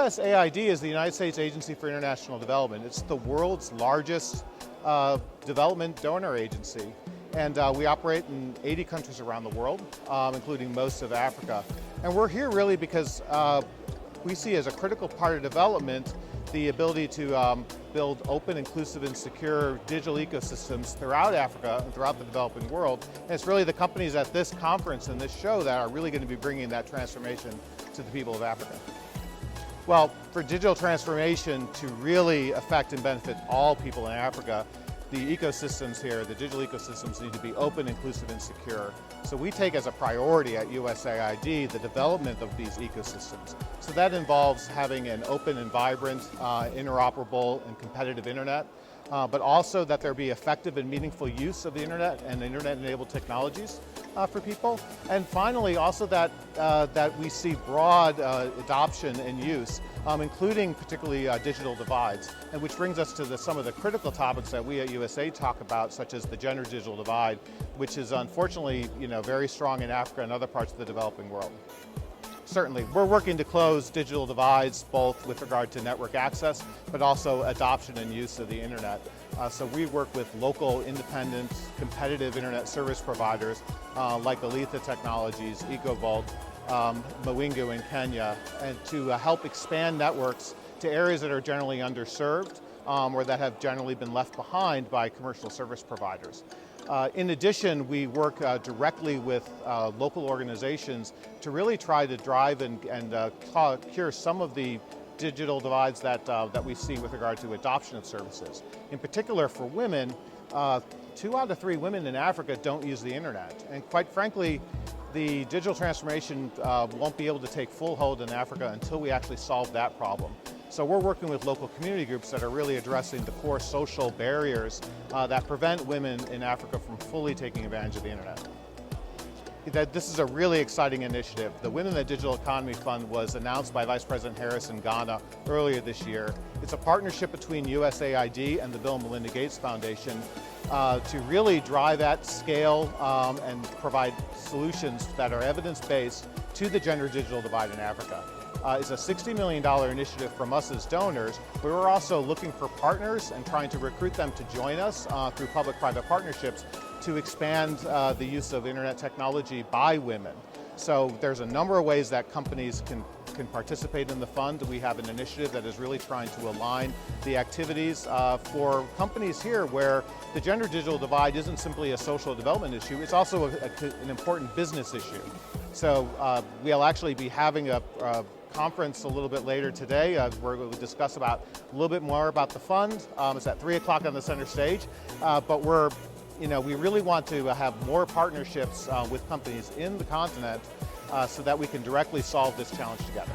USAID is the United States Agency for International Development. It's the world's largest development donor agency. And we operate in 80 countries around the world, including most of Africa. And we're here really because we see as a critical part of development the ability to build open, inclusive, and secure digital ecosystems throughout Africa and throughout the developing world. And it's really the companies at this conference and this show that are really going to be bringing that transformation to the people of Africa. Well, for digital transformation to really affect and benefit all people in Africa, the ecosystems here, the digital ecosystems need to be open, inclusive, and secure. So we take as a priority at USAID the development of these ecosystems. So that involves having an open and vibrant, interoperable and competitive internet, but also that there be effective and meaningful use of the internet and internet-enabled technologies for people. And finally, also that we see broad adoption and use, including particularly digital divides, and which brings us to some of the critical topics that we at USAID talk about, such as the gender digital divide, which is unfortunately very strong in Africa and other parts of the developing world. Certainly, we're working to close digital divides, both with regard to network access, but also adoption and use of the internet. So we work with local, independent, competitive internet service providers like Aletha Technologies, EcoVolt, Mawingu in Kenya, and to help expand networks to areas that are generally underserved or that have generally been left behind by commercial service providers. In addition, we work directly with local organizations to really try to drive and cure some of the digital divides that we see with regard to adoption of services. In particular for women, 2 out of 3 women in Africa don't use the internet. And quite frankly, the digital transformation won't be able to take full hold in Africa until we actually solve that problem. So we're working with local community groups that are really addressing the core social barriers that prevent women in Africa from fully taking advantage of the internet. This is a really exciting initiative. The Women in the Digital Economy Fund was announced by Vice President Harris in Ghana earlier this year. It's a partnership between USAID and the Bill and Melinda Gates Foundation to really drive at scale and provide solutions that are evidence-based to the gender digital divide in Africa. It's a $60 million initiative from us as donors, but we're also looking for partners and trying to recruit them to join us through public-private partnerships to expand the use of internet technology by women. So there's a number of ways that companies can participate in the fund. We have an initiative that is really trying to align the activities for companies here where the gender digital divide isn't simply a social development issue, it's also an important business issue. So we'll actually be having a conference a little bit later today where we'll discuss a little bit more about the fund. It's at 3 o'clock on the center stage, but we really want to have more partnerships with companies in the continent so that we can directly solve this challenge together.